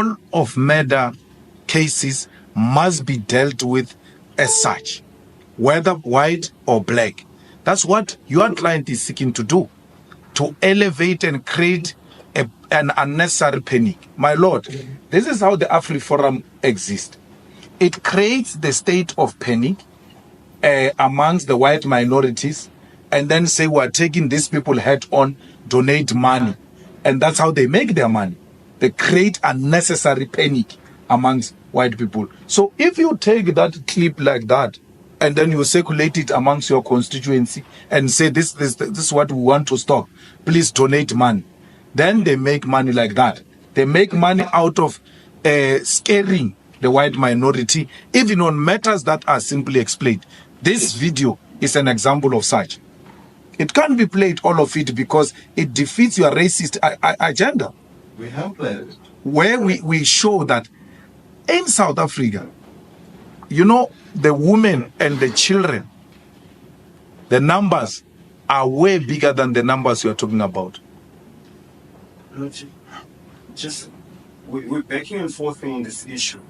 all of murder cases must be dealt with as such, whether white or black. That's what your client is seeking to do, to elevate and create an unnecessary panic. My lord, this is how the AfriForum exists. It creates the state of panic amongst the white minorities, and then say, we're taking these people head on, donate money. And that's how they make their money. They create unnecessary panic amongst white people. So if you take that clip like that, and then you circulate it amongst your constituency and say, this is what we want to stop, please donate money. Then they make money like that. They make money out of scaring the white minority, even on matters that are simply explained. This video is an example of such. It can't be played, all of it, because it defeats your racist agenda. We have played it. Where we show that in South Africa, you know, the women and the children, the numbers are way bigger than the numbers you're talking about. Just, we're backing and forth on this issue.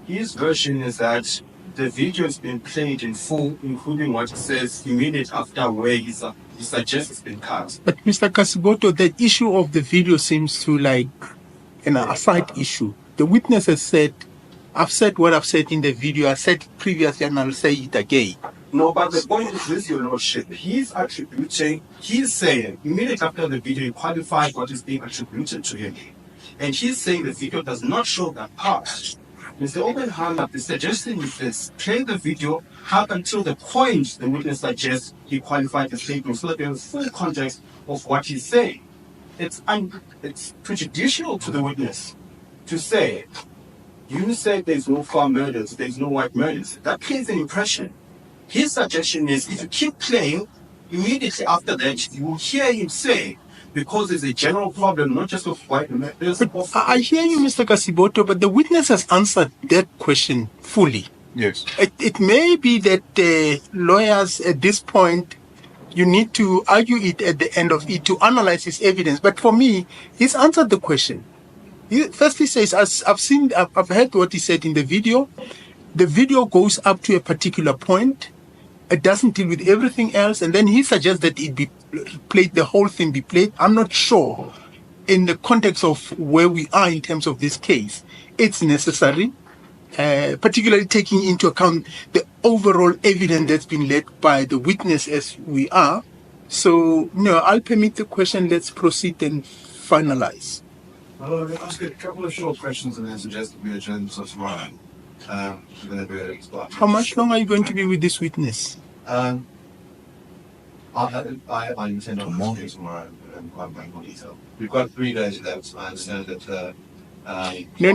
His version is that the video has been played in full, including what it says immediate after where he suggests it's been cut. But Mr. Kasiboto, the issue of the video seems to like a side issue. The witness has said, I've said what I've said in the video, I said it previously and I'll say it again. No, but the point is this, your lordship. He's saying, immediately after the video, he qualified what is being attributed to him. And he's saying the video does not show that part. Mr. Oppenheimer, the suggestion is this: play the video up until the point the witness suggests he qualified the statement, so that there's full context of what he's saying. It's prejudicial to the witness to say, you said there's no farm murders, there's no white murders. That creates an impression. His suggestion is, if you keep playing, immediately after that, you will hear him say, because there's a general problem, not just of white murders. But I hear you, Mr. Kasiboto, but the witness has answered that question fully. Yes. It may be that lawyers at this point, you need to argue it at the end of it to analyze his evidence. But for me, he's answered the question. He firstly says, I've heard what he said in the video. The video goes up to a particular point. It doesn't deal with everything else. And then he suggests that it be played, the whole thing be played. I'm not sure in the context of where we are in terms of this case. It's necessary, particularly taking into account the overall evidence that's been led by the witness as we are. So, no, I'll permit the question. Let's proceed and finalize. Well, I'll ask a couple of short questions and then suggest that we adjourn until tomorrow. How much long are you going to be with this witness? I intend on speaking tomorrow in quite more detail. We've got 3 days left. I understand that. No,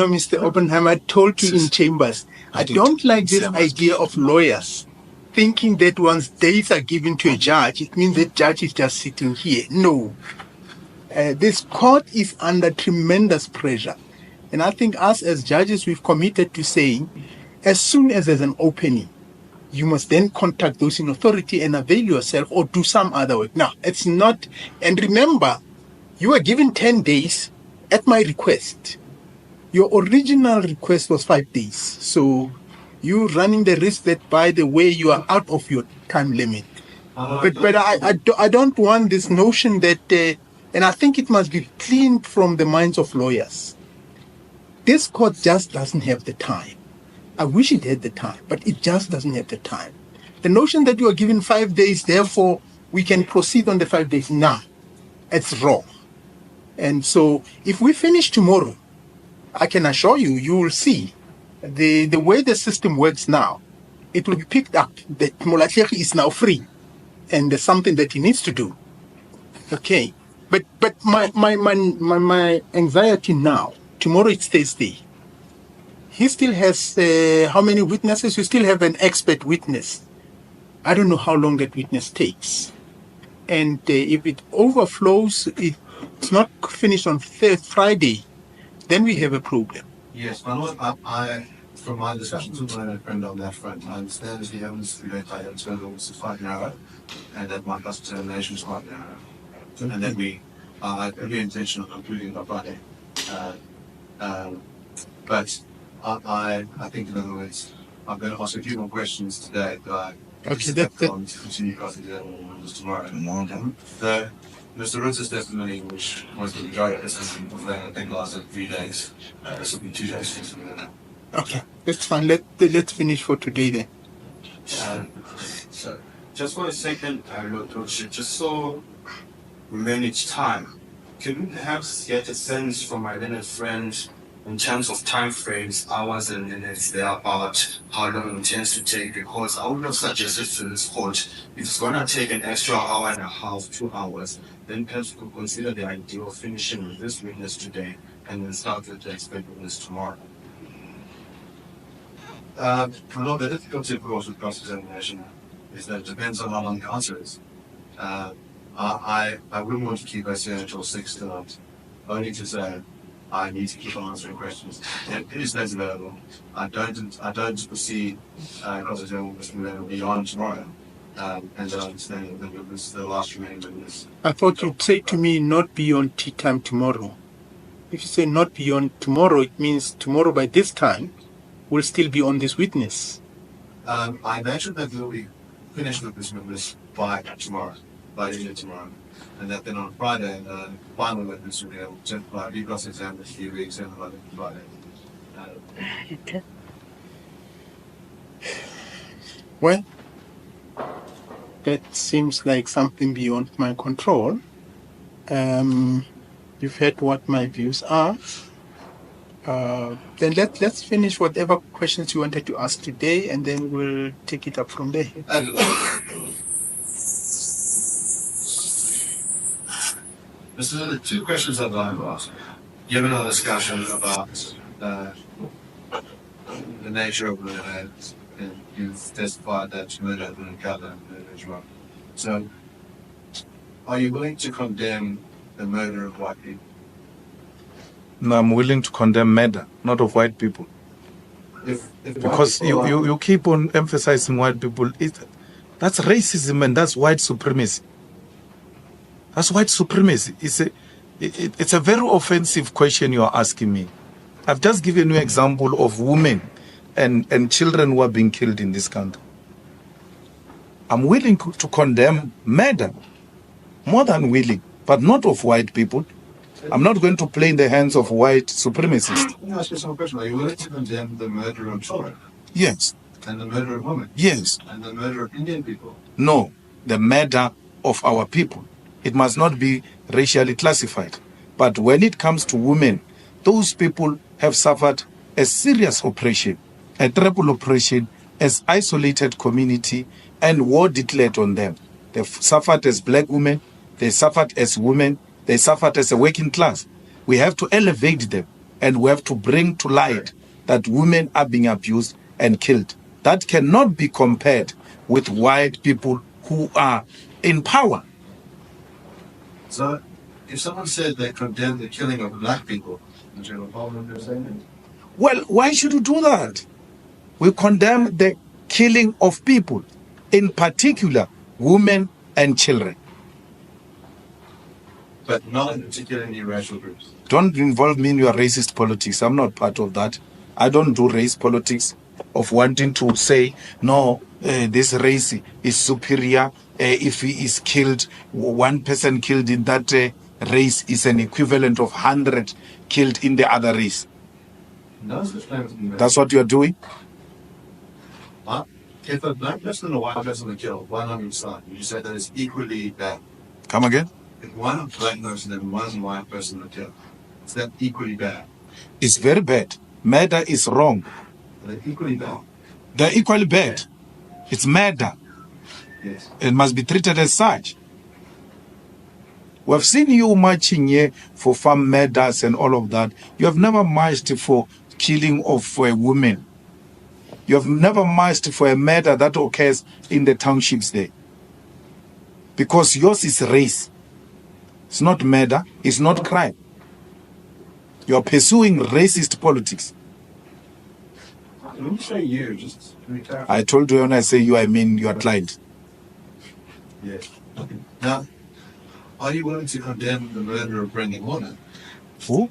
Mr. Oppenheimer. I told you in chambers. I don't like this idea of lawyers thinking that once dates are given to a judge, it means that judge is just sitting here. No. This court is under tremendous pressure. And I think us as judges, we've committed to saying, as soon as there's an opening, you must then contact those in authority and avail yourself or do some other work. Now, it's not, and remember, you were given 10 days at my request. Your original request was 5 days. So you're running the risk that, by the way, you are out of your time limit. But I don't want this notion that, and I think it must be cleaned from the minds of lawyers. This court just doesn't have the time. I wish it had the time, but it just doesn't have the time. The notion that you are given 5 days, therefore we can proceed on the 5 days, nah, it's wrong. And so if we finish tomorrow, I can assure you, you will see the way the system works now. It will be picked up that Molatlegi is now free and there's something that he needs to do. Okay. But my anxiety now, tomorrow it's Thursday. He still has how many witnesses? You still have an expert witness. I don't know how long that witness takes. And if it overflows, it's not finished on Friday, then we have a problem. Yes, I from my discussions with my friend on that front, I understand the evidence to be laid by internal is quite narrow, and that my bus determination is quite narrow. And then we are very intentional on concluding by Friday. But I think, in other words, I'm going to ask a few more questions today. Okay, that's it. On to continue cross-examining tomorrow. The Mr. Ritz's testimony, which was the majority of this, I think lasted 3 days. This will be 2 days. Okay, that's fine. Let's finish for today then. So, just for a second, just so we manage time, can we perhaps get a sense from my learned friend in terms of time frames, hours and minutes, there about how long it intends to take? Because I would have suggested to this court, if it's going to take an extra hour and a half, 2 hours, then perhaps we could consider the idea of finishing with this witness today and then start with the expert witness tomorrow. The difficulty, of course, with cross-examination is that it depends on how long the answer is. I wouldn't want to keep us here until 6 tonight, only to say I need to keep on answering questions. It is less available. I don't foresee cross-examination beyond tomorrow. And I understand that it was the last remaining witness. I thought you'd say to me not beyond tea time tomorrow. If you say not beyond tomorrow, it means tomorrow by this time we'll still be on this witness. I imagine that we'll be finished with this witness by tomorrow, by the end of tomorrow. And that then on Friday, the final witness will be able to be cross-examined a few weeks and on Friday. Okay. Well, that seems like something beyond my control. You've heard what my views are. Then let's finish whatever questions you wanted to ask today, and then we'll take it up from there. This is the 2 questions that I've asked. Given our discussion about the nature of murder, and you've testified that murder has been covered as well. So, are you willing to condemn the murder of white people? No, I'm willing to condemn murder, not of white people. Because you keep on emphasizing white people. That's racism and that's white supremacy. That's white supremacy. It's a very offensive question you are asking me. I've just given you an example of women and children who are being killed in this country. I'm willing to condemn murder, more than willing, but not of white people. I'm not going to play in the hands of white supremacists. Let me ask you some question. Are you willing to condemn the murder of children? Yes. And the murder of women? Yes. And the murder of Indian people? No, the murder of our people. It must not be racially classified. But when it comes to women, those people have suffered a serious oppression, a triple oppression, as isolated community, and war declared on them. They've suffered as black women, they suffered as women, they suffered as a working class. We have to elevate them, and we have to bring to light that women are being abused and killed. That cannot be compared with white people who are in power. So, if someone said they condemned the killing of black people, would you have a problem with saying that? Well, why should you do that? We condemn the killing of people, in particular women and children. But not in particular any racial groups. Don't involve me in your racist politics. I'm not part of that. I don't do race politics of wanting to say, no, this race is superior. If he is killed, one person killed in that race is an equivalent of 100 killed in the other race. No, that's what you're doing? If a black person and a white person are killed, one on each side, you said that it's equally bad. Come again? If one black person and one white person are killed, is that equally bad? It's very bad. Murder is wrong. They're equally bad. They're equally bad. It's murder. Yes. It must be treated as such. We've seen you marching here for farm murders and all of that. You have never marched for killing of women. You have never marched for a murder that occurs in the townships there. Because yours is race. It's not murder. It's not crime. You are pursuing racist politics. When you say you, just to be clarify. I told you when I say you, I mean your client. Yes. Now, are you willing to condemn the murder of Brendan Warner? Who?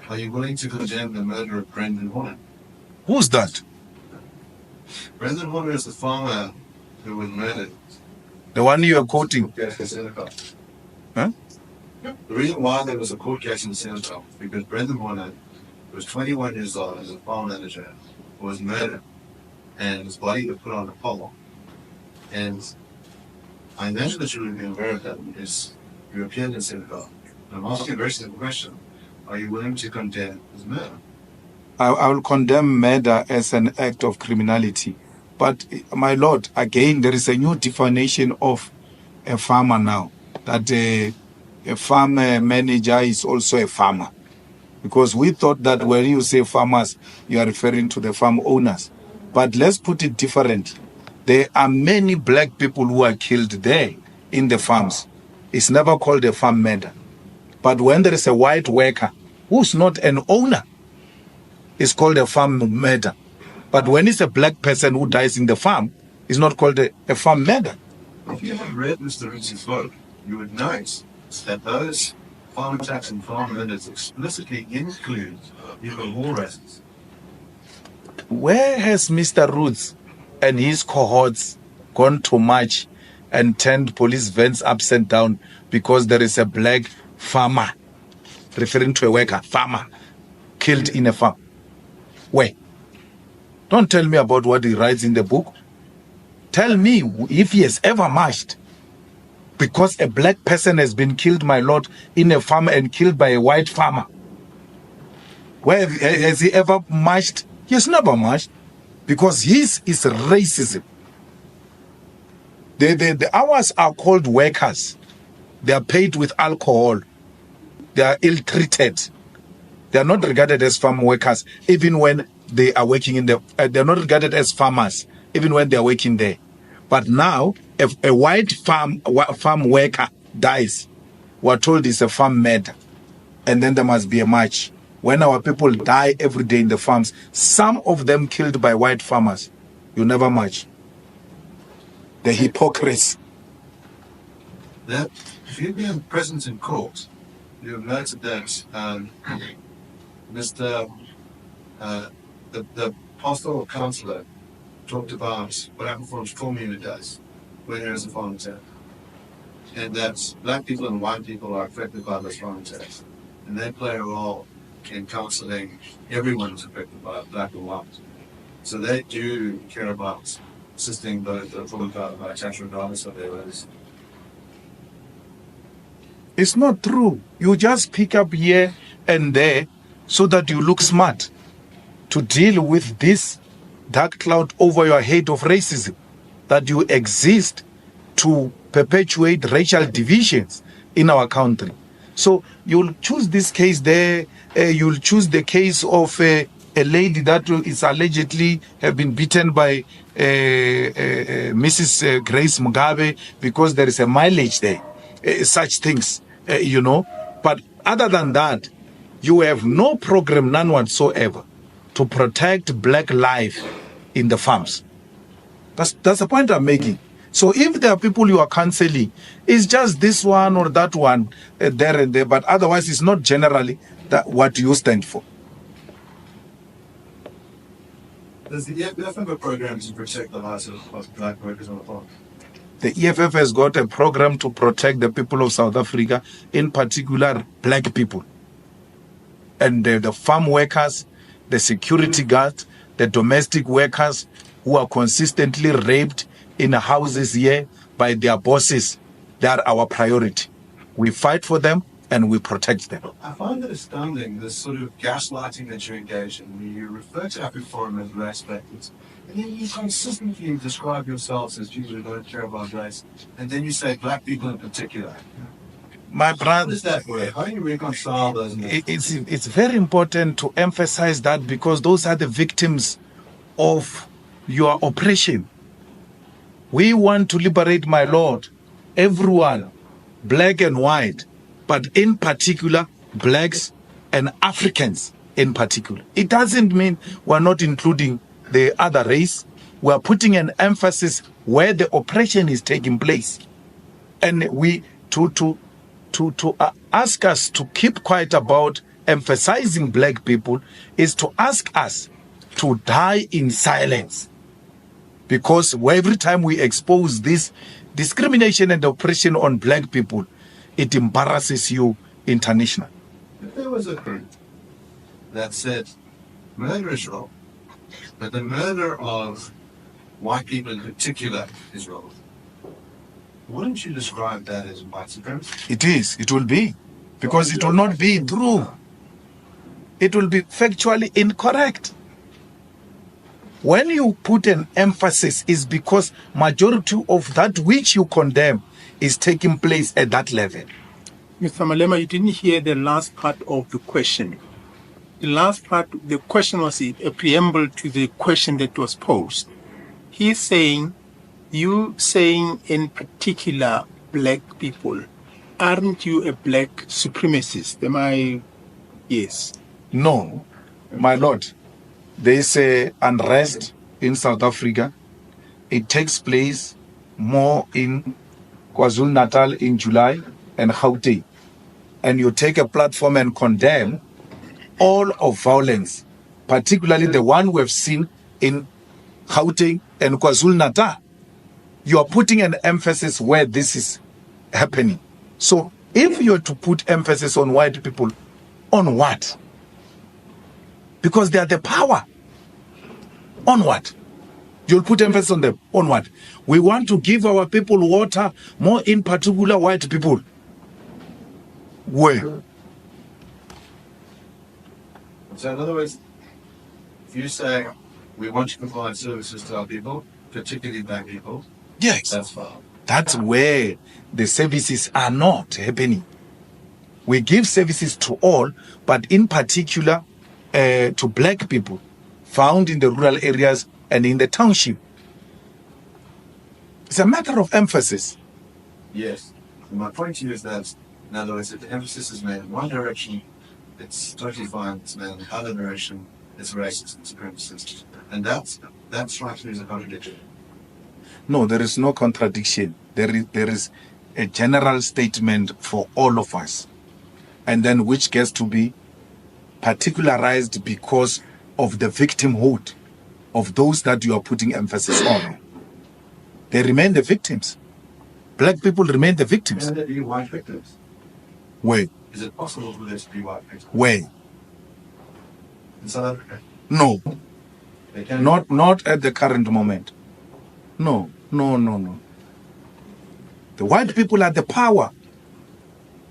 Are you willing to condemn the murder of Brendan Horner? Who's that? Brendan Horner is the farmer who was murdered. The one you are quoting? Huh? The reason why there was a court case in Senegal because Brendan Horner, who was 21 years old as a farm manager, was murdered and his body was put on a pole. And I imagine that you would be aware of that because you appeared in Senegal. I'm asking a very simple question. Are you willing to condemn his murder? I will condemn murder as an act of criminality. But, my lord, again, there is a new definition of a farmer now. That a farm manager is also a farmer. Because we thought that when you say farmers, you are referring to the farm owners. But let's put it differently. There are many black people who are killed there in the farms. It's never called a farm murder. But when there is a white worker who's not an owner, it's called a farm murder. But when it's a black person who dies in the farm, it's not called a farm murder. If you have read Mr. Roots' book, you would note that those farm attacks and farm murders explicitly include illegal war races. Where has Mr. Roots and his cohorts gone to march and turned police vans upside down because there is a black farmer, referring to a worker, farmer, killed in a farm? Where? Don't tell me about what he writes in the book. Tell me if he has ever marched because a black person has been killed, my lord, in a farm and killed by a white farmer. Where has he ever marched? He has never marched because his is racism. The hours are called workers. They are paid with alcohol. They are ill-treated. They are not regarded as farm workers even when they are working in the... they are not regarded as farmers even when they are working there. But now, if a white farm worker dies, we're told it's a farm murder. And then there must be a march. When our people die every day in the farms, some of them killed by white farmers, you never march. The hypocrisy. That if you've been present in court, you have noted that the pastoral councillor talked about what happened for 4 million days when there is a farm attack. And that black people and white people are affected by those farm attacks. And they play a role in counseling everyone who's affected by black and white. So they do care about assisting those that are affected by attacks regardless of their race. It's not true. You just pick up here and there so that you look smart to deal with this dark cloud over your head of racism, that you exist to perpetuate racial divisions in our country. So you'll choose this case there, you'll choose the case of a lady that is allegedly have been beaten by Mrs. Grace Mugabe because there is a mileage there, such things, But other than that, you have no program, none whatsoever, to protect black life in the farms. That's the point I'm making. So if there are people you are cancelling, it's just this one or that one, there and there, but otherwise it's not generally what you stand for. Does the EFF have a program to protect the lives of black workers on the farm? The EFF has got a program to protect the people of South Africa, in particular black people. And the farm workers, the security guards, the domestic workers who are consistently raped in houses here by their bosses, they are our priority. We fight for them and we protect them. I find it astounding, this sort of gaslighting that you engage in, where you refer to AfriForum as race backwards, and then you consistently describe yourselves as people who don't care about race, and then you say black people in particular. My brother, how does that work? How do you reconcile those? It's very important to emphasize that because those are the victims of your oppression. We want to liberate, my Lord, everyone, black and white, but in particular, blacks and Africans in particular. It doesn't mean we're not including the other race. We're putting an emphasis where the oppression is taking place. And we to ask us to keep quiet about emphasizing black people is to ask us to die in silence. Because every time we expose this discrimination and oppression on black people, it embarrasses you internationally. If there was a group that said murder is wrong, but the murder of white people in particular is wrong, wouldn't you describe that as white supremacy? It is. It will be. Because it will not be true. It will be factually incorrect. When you put an emphasis, is because majority of that which you condemn is taking place at that level. Mr. Malema, you didn't hear the last part of the question. The last part, the question was a preamble to the question that was posed. He's saying, you saying in particular black people, aren't you a black supremacist? Am I? Yes. No, my lord. There is a unrest in South Africa. It takes place more in KwaZulu-Natal in July and Gauteng. And you take a platform and condemn all of violence, particularly the one we've seen in Gauteng and KwaZulu-Natal. You are putting an emphasis where this is happening. So if you're to put emphasis on white people, on what? Because they are the power. On what? You'll put emphasis on them. On what? We want to give our people water, more in particular white people. Where? So in other words, if you say we want to provide services to our people, particularly black people, Yes. that's fine. That's where the services are not happening. We give services to all, but in particular to black people found in the rural areas and in the township. It's a matter of emphasis. Yes. And my point to you is that, in other words, if the emphasis is made in one direction, it's totally fine. It's made in the other direction, it's racist and supremacist. And that strikes me as a contradiction. No, there is no contradiction. There is a general statement for all of us, and then which gets to be particularized because of the victimhood of those that you are putting emphasis on. They remain the victims. Black people remain the victims. Can there be white victims? Where? Is it possible for there to be white victims? Where? In South Africa? No, They can not at the current moment. No. The white people are the power.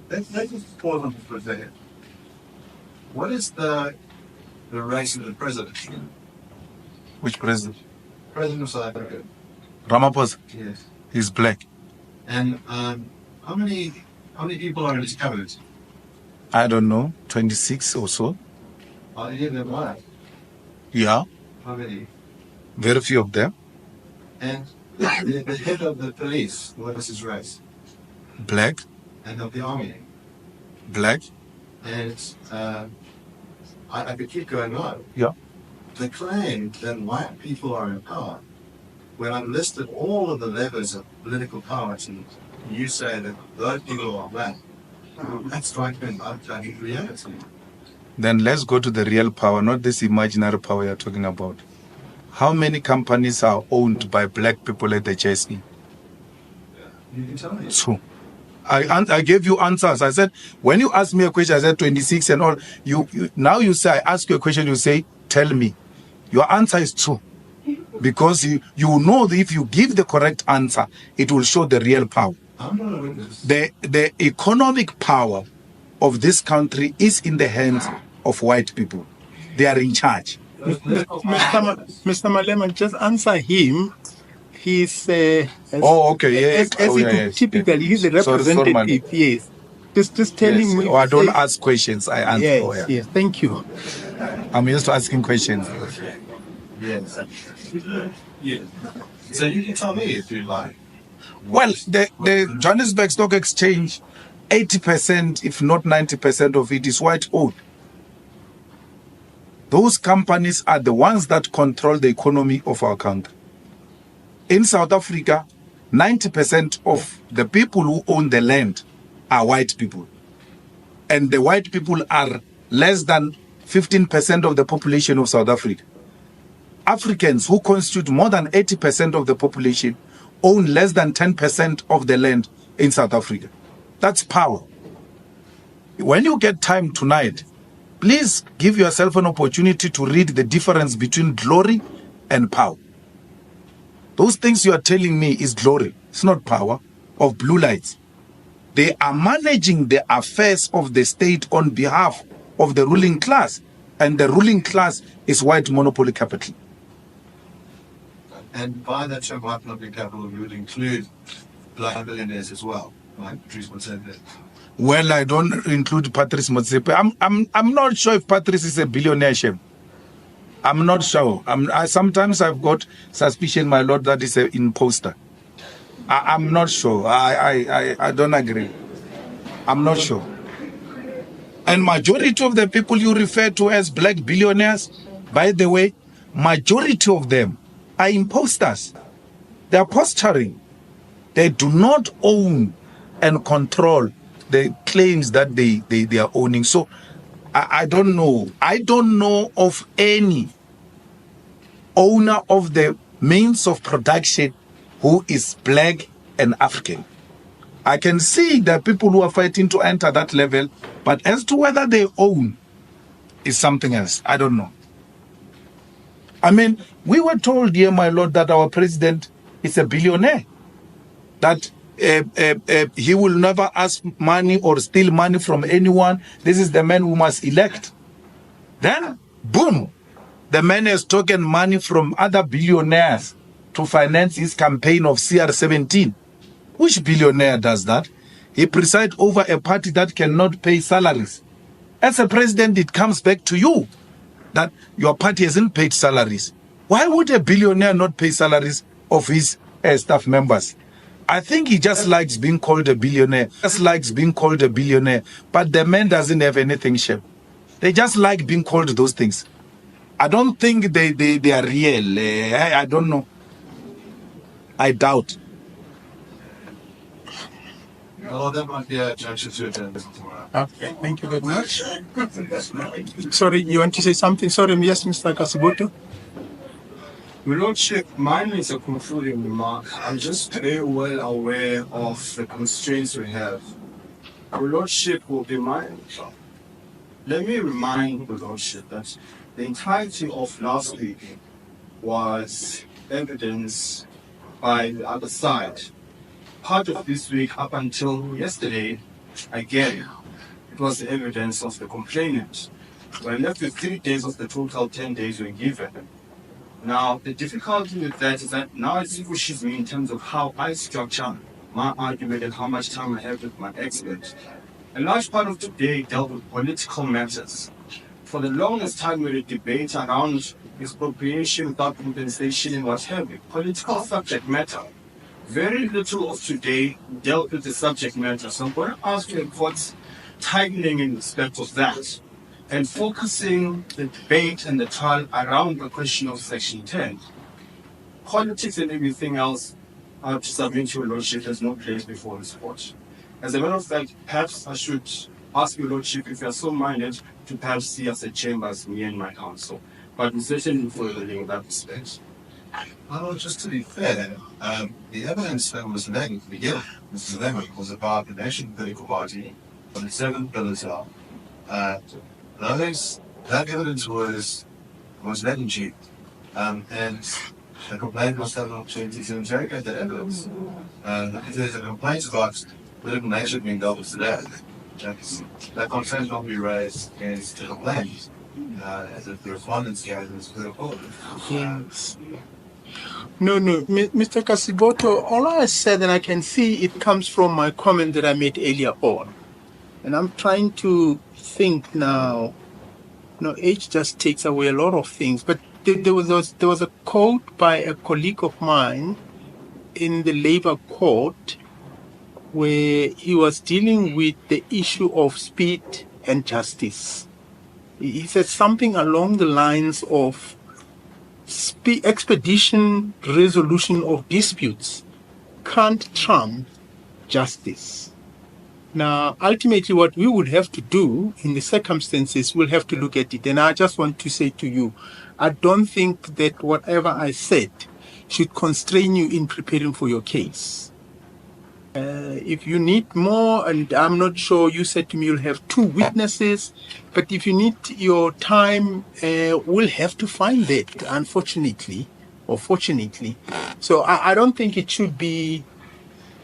Let's just pause on this for a second. What is the race of the president? Which president? President of South Africa. Ramaphosa. Yes. He's black. And how many people are in his cabinet? I don't know, 26 or so. Are any of them white? Yeah, How many? very few of them. And the head of the police, what is his race? Black, And of the army. black. And I could keep going on. Yeah. The claim that white people are in power, when I've listed all of the levers of political power, and you say that those people are black, that's striking outside reality. Then let's go to the real power, not this imaginary power you're talking about. How many companies are owned by black people at the JSE? You can tell me. So, I gave you answers. I said, when you ask me a question, I said 26 and all. Now you say, I ask you a question, you say, tell me. Your answer is true. Because you know that if you give the correct answer, it will show the real power. I'm not a witness. The economic power of this country is in the hands of white people. They are in charge. Mr. Malema, just answer him. He's okay, yes. Typically, he's a representative. man. Yes. Just telling Yes. me. I don't ask questions, I answer. Yes, thank you. I'm used to asking questions. Yes. Yes. So you can tell me if you like. Well, the Johannesburg Stock Exchange, 80%, if not 90% of it is white owned. Those companies are the ones that control the economy of our country. In South Africa, 90% of the people who own the land are white people. And the white people are less than 15% of the population of South Africa. Africans who constitute more than 80% of the population own less than 10% of the land in South Africa. That's power. When you get time tonight, please give yourself an opportunity to read the difference between glory and power. Those things you are telling me is glory. It's not power of blue lights. They are managing the affairs of the state on behalf of the ruling class. And the ruling class is white monopoly capital. And by that term, white monopoly capital, you would include black billionaires as well, right? Patrice Motsepe. Well, I don't include Patrice Motsepe. I'm not sure if Patrice is a billionaire, Shem. I'm not sure. Sometimes I've got suspicion, my lord, that is an imposter. I'm not sure. I don't agree. I'm not sure. And majority of the people you refer to as black billionaires, by the way, majority of them are imposters. They are posturing. They do not own and control the claims that they are owning. So I don't know. I don't know of any owner of the means of production who is black and African. I can see that people who are fighting to enter that level, but as to whether they own is something else. I don't know. I mean, we were told here, my lord, that our president is a billionaire, that he will never ask money or steal money from anyone. This is the man we must elect. Then, boom, the man has taken money from other billionaires to finance his campaign of CR17. Which billionaire does that? He presides over a party that cannot pay salaries. As a president, it comes back to you that your party hasn't paid salaries. Why would a billionaire not pay salaries of his staff members? I think he just likes being called a billionaire. Just likes being called a billionaire. But the man doesn't have anything, Chef. They just like being called those things. I don't think they are real. I don't know. I doubt. Well, that might be a junction to attend tomorrow. Okay, thank you very much. Sorry, you want to say something? Sorry, yes, Mr. Kasiboto. Your Lordship, mine is a concluding remark. I'm just very well aware of the constraints we have. Your Lordship will be mindful. Let me remind Your Lordship that the entirety of last week was evidence by the other side. Part of this week up until yesterday, again, it was the evidence of the complainant. We're left with 3 days of the total 10 days we're given. Now, the difficulty with that is that now it distinguishes me in terms of how I structure my argument and how much time I have with my expert. A large part of today dealt with political matters. For the longest time, we had a debate around expropriation without compensation and what have you. Political subject matter. Very little of today dealt with the subject matter. So I'm going to ask you what's tightening in respect of that and focusing the debate and the trial around the question of Section 10. Politics and everything else, I have to submit to Your Lordship, has no place before this court. As a matter of fact, perhaps I should ask Your Lordship if you are so minded to perhaps see us at chambers, me and my counsel. But we certainly further in that respect. Well, just to be fair, the evidence that was laid to begin, Mr. Malema, was about the National Political Party, what the 7 pillars are. That evidence was laid in cheap, and the complaint must have an opportunity to interrogate that evidence. If there's a complaint about political nature being dealt with today, that concern will be raised against the complaint, as if the respondent's case is political. Yes. No, Mr. Kasiboto, all I said, and I can see it comes from my comment that I made earlier on. And I'm trying to think now. Age just takes away a lot of things. But there was a quote by a colleague of mine in the labor court where he was dealing with the issue of speed and justice. He said something along the lines of expedition resolution of disputes can't trump justice. Now, ultimately, what we would have to do in the circumstances, we'll have to look at it. And I just want to say to you, I don't think that whatever I said should constrain you in preparing for your case. If you need more, and I'm not sure, you said to me you'll have 2 witnesses, but if you need your time, we'll have to find that, unfortunately, or fortunately. So I don't think it should be,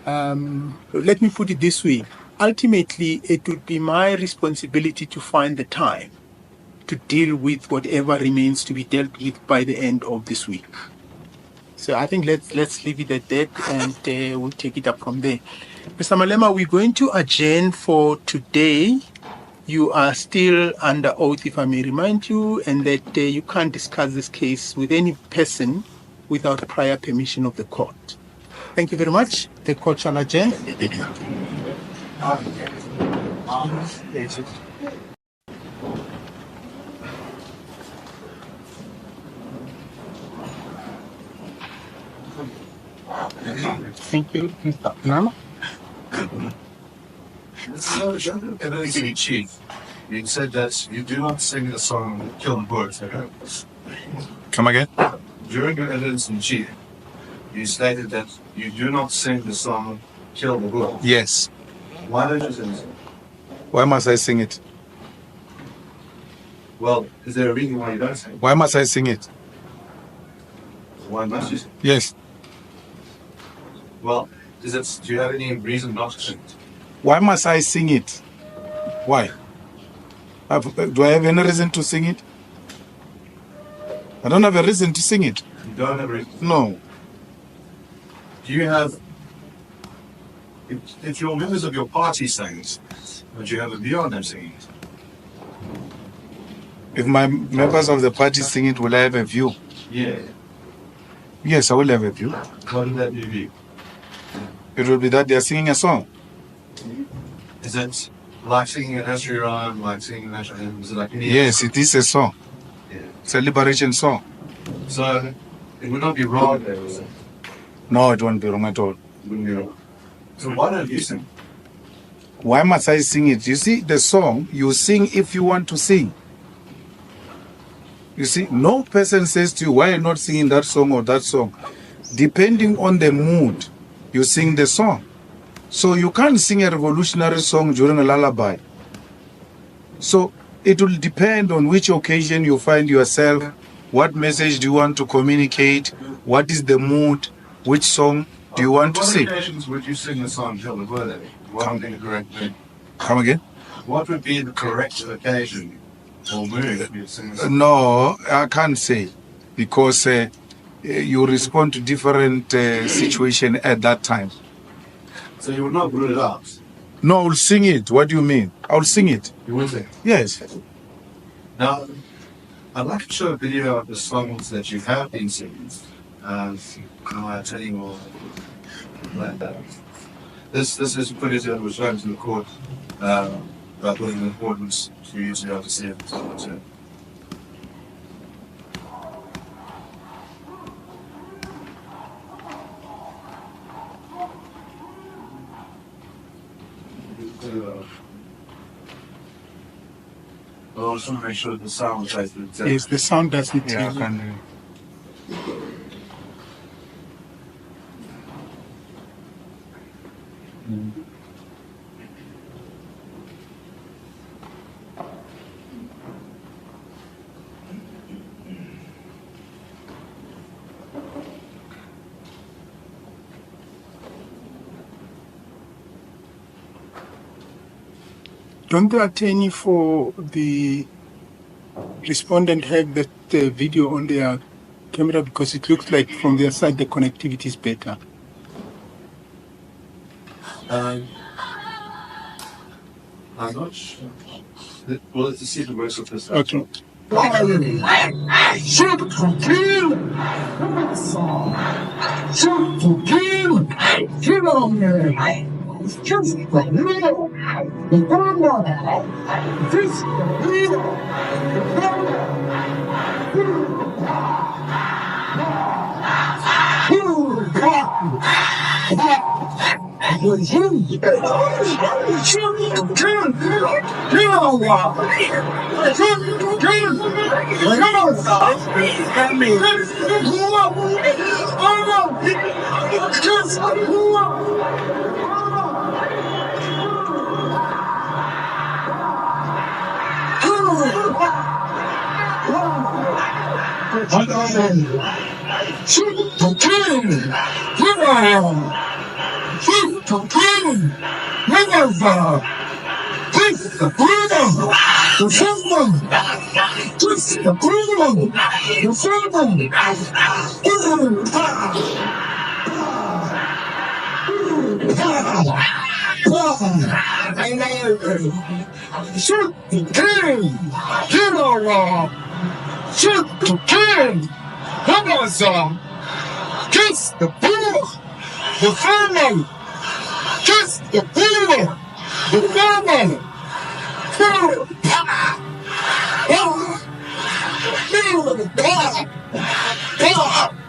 let me put it this way. Ultimately, it would be my responsibility to find the time to deal with whatever remains to be dealt with by the end of this week. So I think let's leave it at that, and we'll take it up from there. Mr. Malema, we're going to adjourn for today. You are still under oath, if I may remind you, and that you can't discuss this case with any person without prior permission of the court. Thank you very much. The court shall adjourn. Thank you, Mr. Malema. Evidence in chief. You said that you do not sing the song Kill the Birds. Come again? During your evidence in chief, you stated that you do not sing the song Kill the Birds. Yes. Why don't you sing it? Why must I sing it? Well, is there a reason why you don't sing it? Why must I sing it? Why must you sing it? Yes. Well, do you have any reason not to sing it? Why must I sing it? Why? Do I have any reason to sing it? I don't have a reason to sing it. You don't have a reason? No. Do you have... If your members of your party sing it, would you have a view on them singing it? If my members of the party sing it, will I have a view? Yeah. Yes, I will have a view. What would that be? It will be that they are singing a song. Is it like singing a nursery rhyme, like singing a national anthem? Is it like any Yes, it is a song. Yeah. It's a liberation song. So, it would not be wrong there, is it? No, it won't be wrong at all. It wouldn't be wrong. So why don't you sing? Why must I sing it? You see, the song, you sing if you want to sing. You see, no person says to you, why are you not singing that song or that song? Depending on the mood, you sing the song. So you can't sing a revolutionary song during a lullaby. So it will depend on which occasion you find yourself, what message do you want to communicate, what is the mood, which song do you want to sing. What occasions would you sing the song Kill the Bird? What would be the correct thing? Come again? What would be the correct occasion or mood that you'd sing the song? No, I can't say, because you respond to different situation at that time. So you would not rule it out? No, I'll sing it. What do you mean? I'll sing it. You would sing? Yes. Now, I'd like to show a video of the songs that you have been singing. Can I tell you more like that? This is footage that was shown to the court about putting the importance for you to be able to see it. So, I just want to make sure that the sound plays the Yes, the sound doesn't. Yeah, I can. Don't the attorney for the respondent have that video on their camera, because it looks like from their side the connectivity is better? I'm not sure. Well, let's see if it works with this. Okay.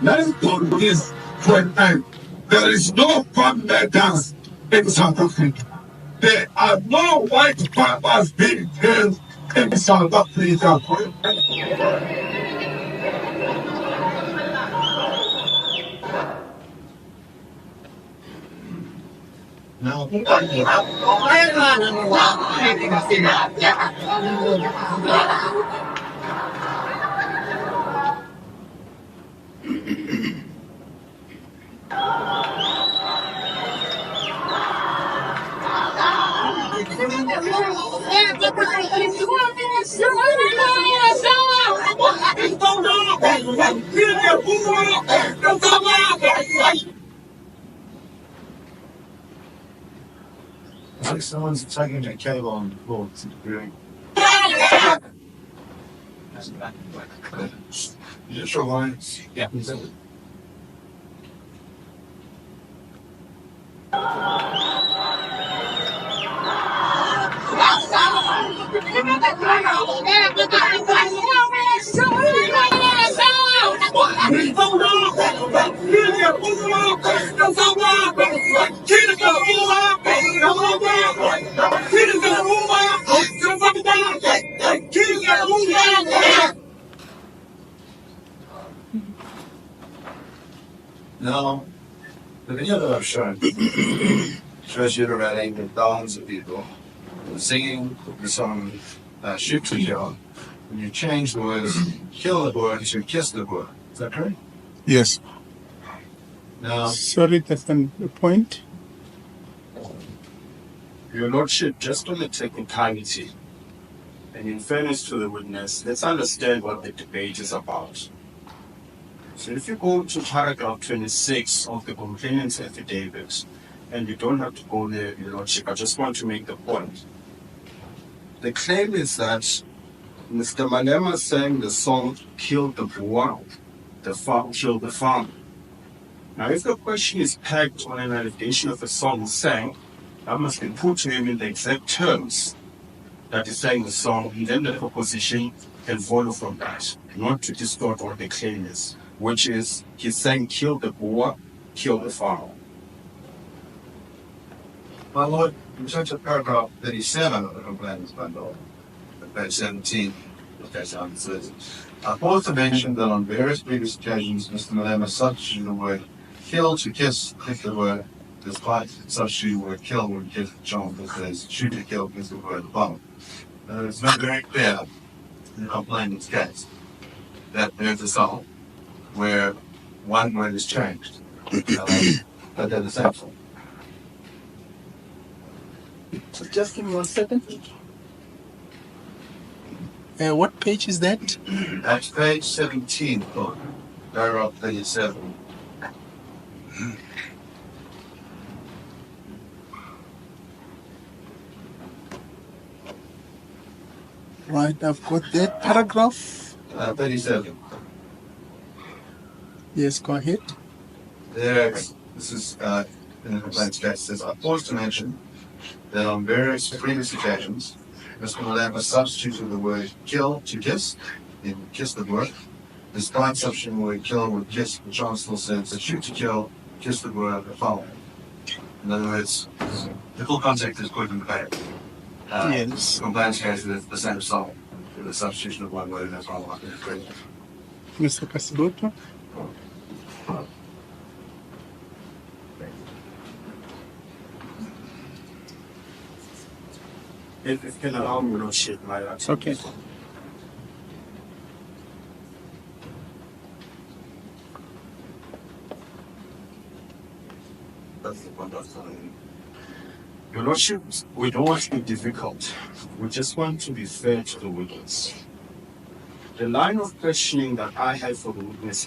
Let's put this point out. There is no popular dance in South Africa. There are no white papas being killed in South Africa. No. It's like someone's taking a cable on the floor. It's doing. Just rewind. Yeah. Now, the video that I've shown shows you already the thousands of people singing the song Shoot to Kill. And you change the words kill the boy to kiss the boy. Is that correct? Yes. Now, Sorry, that's the point. Your Lordship, just on the technicality, and in fairness to the witness, let's understand what the debate is about. So if you go to paragraph 26 of the complainant's affidavit, and you don't have to go there, Your Lordship, I just want to make the point. The claim is that Mr. Malema sang the song killed the boer, the farm killed the farmer. Now, if the question is pegged on an allegation of a song sang, that must be put to him in the exact terms that he sang the song, and then the proposition can follow from that, not to distort what the claim is, which is he sang kill the boer, kill the farmer. my Lord, in terms of paragraph 37 of the complainant's bundle, page 17, page 130, I pause to mention that on various previous occasions, Mr. Malema substituted the word kill to kiss if the word, despite substituting the word kill would give John that says shoot to kill is the word bomb. It's not very clear in the complainant's case that there's a song where one word is changed, but they're the same song. So just give me 1 second. What page is that? That's page 17, paragraph 37. Right, I've got that paragraph. 37. Yes, go ahead. There, this is in the complaint's case, says, I pause to mention that on various previous occasions, Mr. Malema substituted the word kill to kiss in kiss the word. Despite substituting the word kill with kiss, the chancellor says that shoot to kill, kiss the word, the following. In other words, the full context is good and bad. Yes. Compliance carries the same song, with the substitution of one word in a problem. Mr. Kasibuto? If you can allow me, Your Lordship, my Okay. That's the point of time. Your Lordship, we don't want to be difficult. We just want to be fair to the witness. The line of questioning that I have for the witness